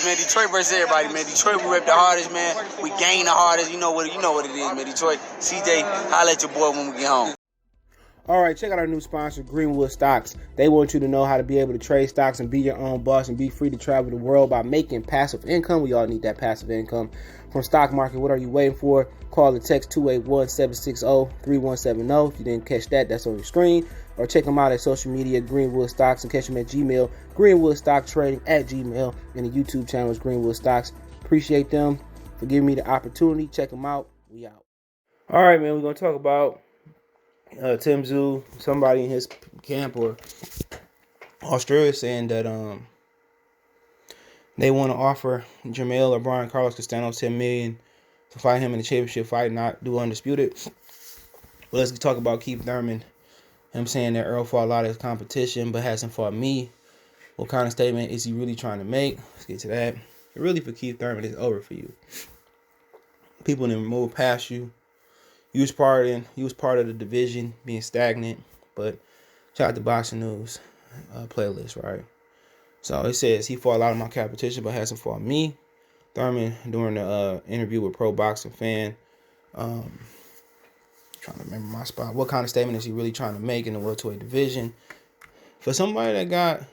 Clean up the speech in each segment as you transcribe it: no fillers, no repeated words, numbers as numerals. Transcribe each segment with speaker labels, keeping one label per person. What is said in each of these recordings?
Speaker 1: man. Detroit versus everybody, man. Detroit, we rep the hardest, man. We gain the hardest. You know what it is, man. Detroit, CJ, holla at your boy when we get home.
Speaker 2: All right, check out our new sponsor, Greenwood Stocks. They want you to know how to be able to trade stocks and be your own boss and be free to travel the world by making passive income. We all need that passive income from stock market. What are you waiting for? Call or text 281-760-3170. If you didn't catch that, that's on your screen. Or check them out at social media, Greenwood Stocks, and catch them at Gmail, greenwoodstocktrading at Gmail, and the YouTube channel is Greenwood Stocks. Appreciate them for giving me the opportunity. Check them out. We out. All right, man, we're going to talk about Tszyu, somebody in his camp or Australia saying that they want to offer Jermell or Brian Carlos Castanos $10 million to fight him in the championship fight, not do undisputed. But let's talk about Keith Thurman. Him saying that Errol fought a lot of his competition but hasn't fought me. What kind of statement is he really trying to make? Let's get to that. Really, for Keith Thurman, it's over for you. People didn't move past you. You was part of the division being stagnant, but shout out to Boxing News playlist, right? So it says he fought a lot of my competition, but hasn't fought me. Thurman during the interview with Pro Boxing Fan, trying to remember my spot. What kind of statement is he really trying to make in the welterweight division? For somebody that got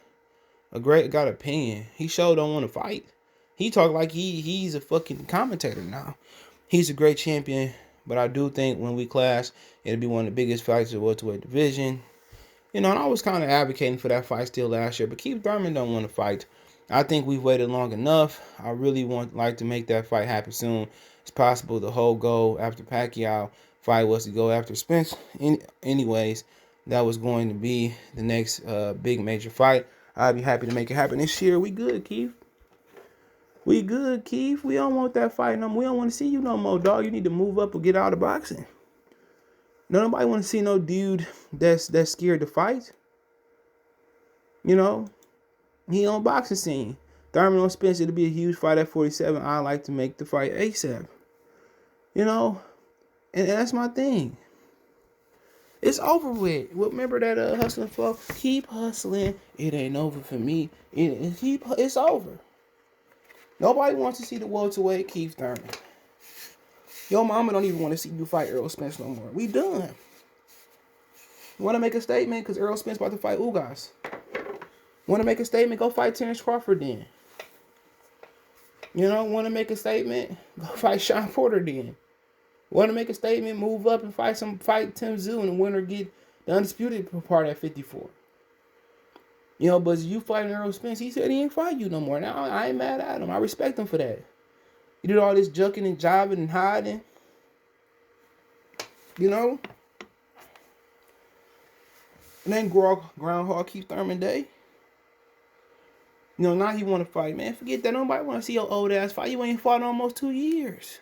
Speaker 2: opinion, he sure don't want to fight. He talk like he's a fucking commentator now. He's a great champion. But I do think when we clash, it'll be one of the biggest fights of the welterweight division. You know, and I was kind of advocating for that fight still last year. But Keith Thurman don't want to fight. I think we've waited long enough. I really like to make that fight happen soon. It's possible the whole goal after Pacquiao fight was to go after Spence. Anyways, that was going to be the next big major fight. I'd be happy to make it happen this year. We good, Keith. We good, Keith. We don't want that fight no more. We don't want to see you no more, dog. You need to move up or get out of boxing. Nobody want to see no dude that's scared to fight. You know, he on boxing scene. Thurman on Spence, it'll be a huge fight at 47. I like to make the fight ASAP. You know, and that's my thing. It's over with. Remember that hustling flow? Keep hustling. It ain't over for me. It's over. Nobody wants to see the welterweight Keith Thurman. Your mama don't even want to see you fight Errol Spence no more. We done. Want to make a statement? Because Errol Spence about to fight Ugas. Want to make a statement? Go fight Terrence Crawford then. You know, want to make a statement? Go fight Sean Porter then. Want to make a statement? Move up and fight Tszyu and the winner get the undisputed part at 54. You know, but you fighting Errol Spence, he said he ain't fight you no more. Now, I ain't mad at him. I respect him for that. You did all this jucking and jiving and hiding. You know? And then Groundhog Keith Thurman Day. You know, now he want to fight. Man, forget that. Nobody want to see your old ass fight. You ain't fought in almost 2 years.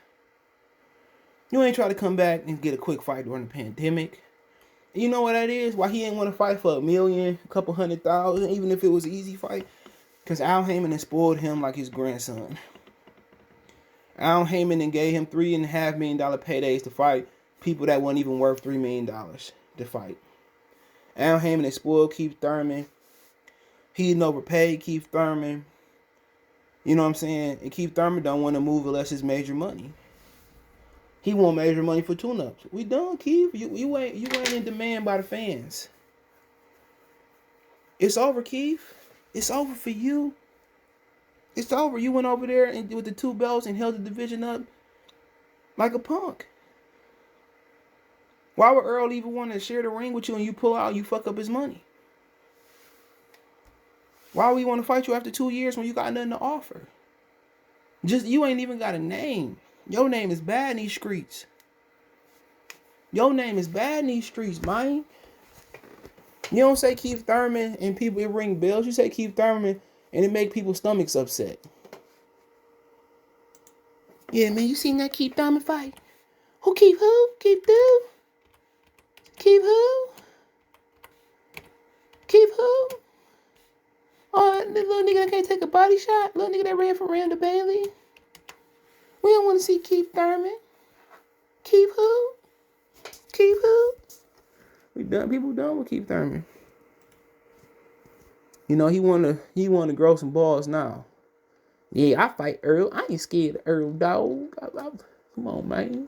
Speaker 2: You ain't try to come back and get a quick fight during the pandemic. You know what that is? Why he ain't want to fight for $1 million, a couple $100,000, even if it was an easy fight? Because Al Heyman has spoiled him like his grandson. Al Heyman then gave him $3.5 million paydays to fight people that weren't even worth $3 million to fight. Al Heyman has spoiled Keith Thurman. He didn't overpay Keith Thurman. You know what I'm saying? And Keith Thurman don't want to move unless it's major money. He want major money for tune-ups. We done, Keith. You ain't in demand by the fans. It's over, Keith. It's over for you. It's over. You went over there and with the 2 belts and held the division up like a punk. Why would Errol even want to share the ring with you and you pull out and you fuck up his money? Why would he want to fight you after 2 years when you got nothing to offer? You ain't even got a name. Your name is bad in these streets. Your name is bad in these streets, man. You don't say Keith Thurman and people, it ring bells. You say Keith Thurman and it make people's stomachs upset. Yeah, man, you seen that Keith Thurman fight? Who? Keith who? Keith who? Keith who? Keith who? Oh, the little nigga that can't take a body shot? Little nigga that ran from Randall Bailey? We don't want to see Keith Thurman. Keith who? Keith who? We done. People done with Keith Thurman. You know, he wanna grow some balls now. Yeah, I fight Errol. I ain't scared of Errol, dog. Come on, man.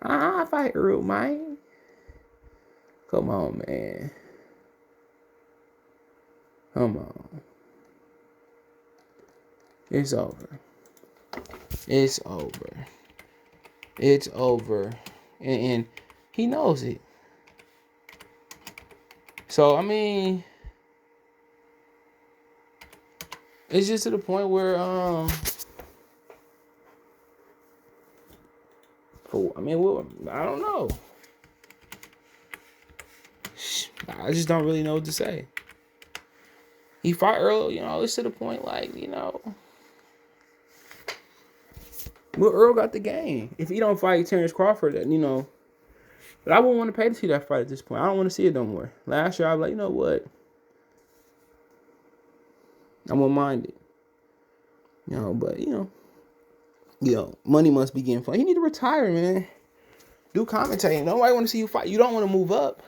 Speaker 2: I fight Errol, man. Come on, man. Come on. It's over. It's over. It's over. And he knows it. So, I mean, it's just to the point where, I don't know. I just don't really know what to say. He fought Earl, it's to the point like, well, Earl got the game. If he don't fight Terrence Crawford, then, but I wouldn't want to pay to see that fight at this point. I don't want to see it no more. Last year, I was like, you know what? I won't mind it. But, money must be getting fun. You need to retire, man. Do commentating. Nobody want to see you fight. You don't want to move up.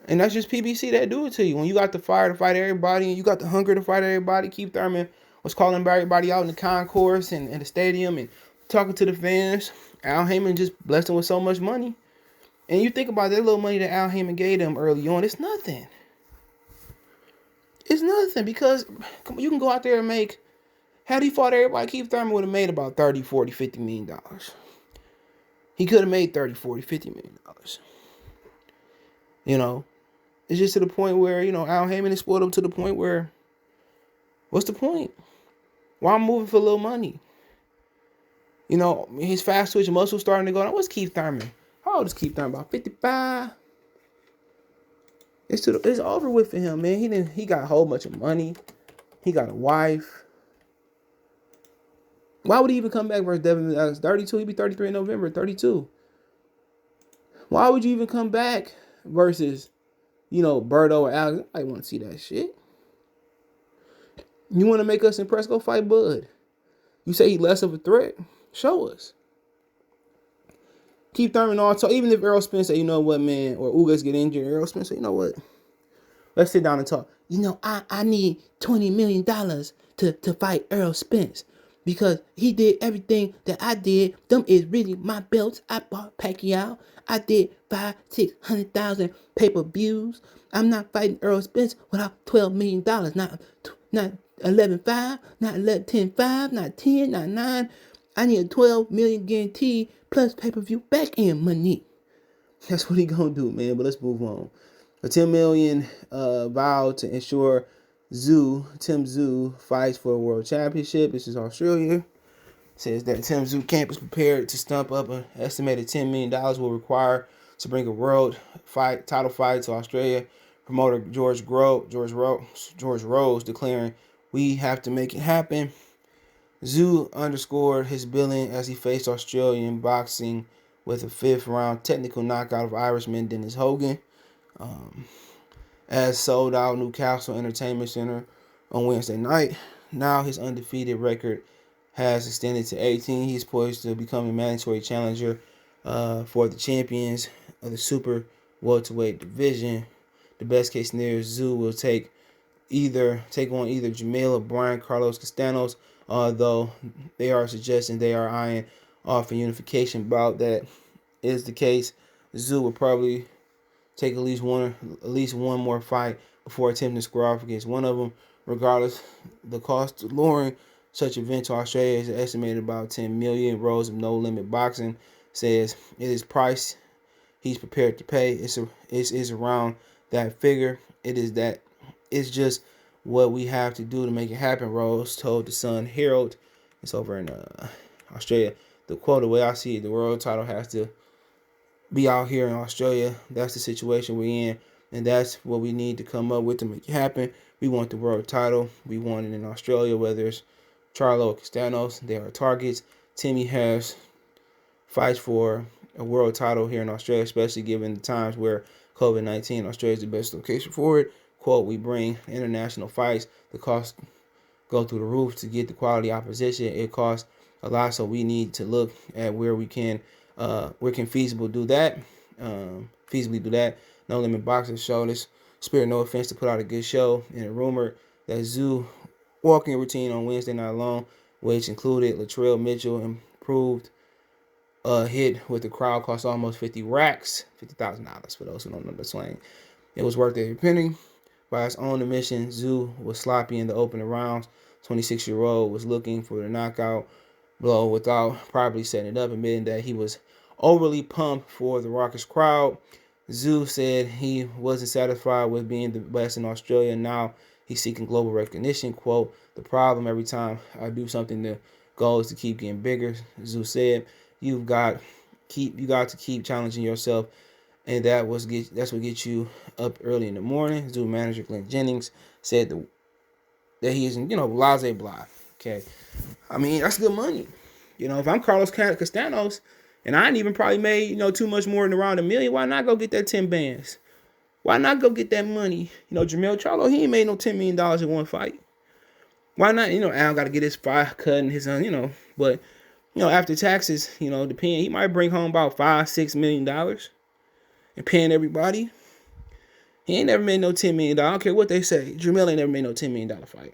Speaker 2: And that's just PBC that do it to you. When you got the fire to fight everybody and you got the hunger to fight everybody, Keith Thurman was calling everybody out in the concourse and the stadium and talking to the fans. Al Heyman just blessed him with so much money. And you think about that little money that Al Heyman gave them early on, it's nothing. It's nothing because you can go out there and make, had he fought everybody, Keith Thurman would have made about 30, 40, $50 million. He could have made 30, 40, $50 million. It's just to the point where, Al Heyman has spoiled him to the point where, what's the point? Why I'm moving for a little money? His fast twitch muscle starting to go down. What's Keith Thurman? How old is Keith Thurman? About 55? It's over with for him, man. He got a whole bunch of money. He got a wife. Why would he even come back versus Devin Alex? 32? He'd be 33 in November. 32. Why would you even come back versus, Berto or Alex? I want to see that shit. You want to make us impressed? Go fight Bud. You say he's less of a threat? Show us. Keep Thurman also, even if Errol Spence say, you know what, man, or Ugas get injured, Errol Spence say, you know what? Let's sit down and talk. I need $20 million to fight Errol Spence because he did everything that I did. Them is really my belts. I bought Pacquiao. I did 500,000-600,000 pay-per-views. I'm not fighting Errol Spence without $12 million. Not 11.5, not 10.5, not 10, not 9. I need a $12 million guarantee plus pay-per-view back-end money. That's what he gonna do, man. But let's move on. A $10 million vow to ensure Tim Tszyu fights for a world championship. This is Australia. Says that Tim Tszyu camp is prepared to stump up an estimated $10 million will require to bring a world title fight to Australia. Promoter George Rose declaring, "We have to make it happen." Tszyu underscored his billing as he faced Australian boxing with a 5th round technical knockout of Irishman Dennis Hogan. As sold out Newcastle Entertainment Center on Wednesday night. Now his undefeated record has extended to 18. He's poised to become a mandatory challenger for the champions of the super welterweight division. The best case scenario, Tszyu will take on either Jermell or Brian Carlos Castanos, although they are suggesting they are eyeing off a unification bout. That is the case. Tszyu will probably take at least one more fight before attempting to square off against one of them. Regardless, the cost of luring such event to Australia is estimated about $10 million. Rose of No Limit Boxing says it is price he's prepared to pay. It's around that figure. It's just what we have to do to make it happen, Rose told the Sun Herald. It's over in Australia. The quote, the way I see it, the world title has to be out here in Australia. That's the situation we're in, and that's what we need to come up with to make it happen. We want the world title. We want it in Australia, whether it's Charlo or Castanos. They are targets. Timmy has fights for a world title here in Australia, especially given the times where COVID-19, Australia is the best location for it. Quote, we bring international fights. The costs go through the roof to get the quality opposition. It costs a lot, so we need to look at where we can feasibly do that. No Limit Boxing show this spirit, no offense, to put out a good show. And a rumor that Tszyu walking routine on Wednesday night alone, which included Latrell Mitchell improved hit with the crowd cost almost 50 racks, $50,000 for those who don't know the slang. It was worth every penny. By his own admission, Tszyu was sloppy in the opening rounds. 26-year-old was looking for the knockout blow without properly setting it up, admitting that he was overly pumped for the raucous crowd. Tszyu said he wasn't satisfied with being the best in Australia. Now he's seeking global recognition. Quote, the problem every time I do something, the goal is to keep getting bigger. Tszyu said, you got to keep challenging yourself, and that's what gets you up early in the morning. Tszyu manager Glenn Jennings said that he isn't, blase blah. Okay. I mean, that's good money. If I'm Carlos Castanos and I ain't even probably made, too much more than around $1 million, why not go get that 10 bands? Why not go get that money? Jermell Charlo, he ain't made no $10 million in one fight. Why not? Al got to get his five cut and his, but, after taxes, he might bring home about $5-6 million and paying everybody. He ain't never made no $10 million. I don't care what they say. Jermell ain't never made no $10 million fight.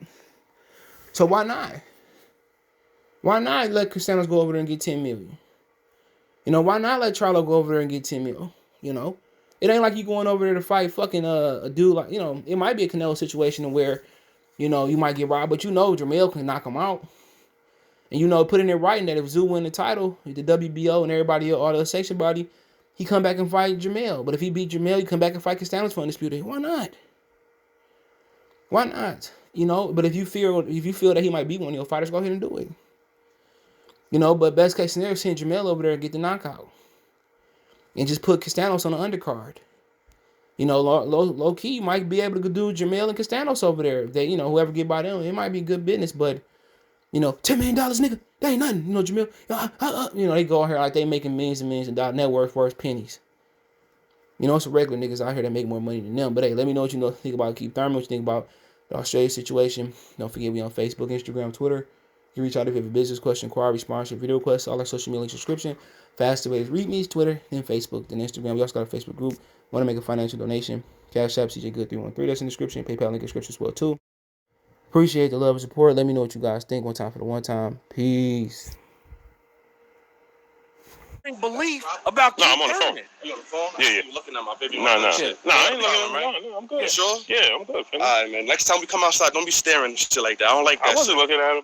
Speaker 2: So why not? Why not let Castanos go over there and get $10 million? Why not let Charlo go over there and get $10 million? It ain't like you going over there to fight fucking a dude like, it might be a Canelo situation where, you might get robbed, but Jermell can knock him out. And put in it writing that if Tszyu win the title, the WBO and everybody, all the section body, he come back and fight Jermell. But if he beat Jermell, he come back and fight Castanos for undisputed. Why not? Why not? But if you feel that he might beat one of your fighters, go ahead and do it. But best case scenario, send Jermell over there and get the knockout. And just put Castanos on the undercard. Low key, you might be able to do Jermell and Castanos over there. If they, whoever get by them, it might be good business, but $10 million, nigga, that ain't nothing. Jermell, they go out here like they making millions and millions of dollars, net worth pennies. It's some regular niggas out here that make more money than them. But hey, let me know what you think about Keith Thurman, what you think about the Australia situation. Don't forget we on Facebook, Instagram, Twitter. You can reach out if you have a business question, inquiry, sponsorship, video requests, all our social media subscription. Faster way to reach me is Twitter, then Facebook, then Instagram. We also got a Facebook group. Want to make a financial donation? Cash App, CJ Good 313. That's in the description. PayPal link in the description as well too. Appreciate the love and support. Let me know what you guys think. One time for the one time. Peace.
Speaker 3: Belief about
Speaker 4: No, I'm on the phone.
Speaker 3: You on the phone?
Speaker 4: Yeah.
Speaker 3: You looking at my baby?
Speaker 4: No, I ain't looking at him. No, I'm good.
Speaker 3: You sure?
Speaker 4: Yeah, I'm good.
Speaker 3: All right, man. Next time we come outside, don't be staring and shit like that. I don't like that.
Speaker 4: I wasn't looking at him.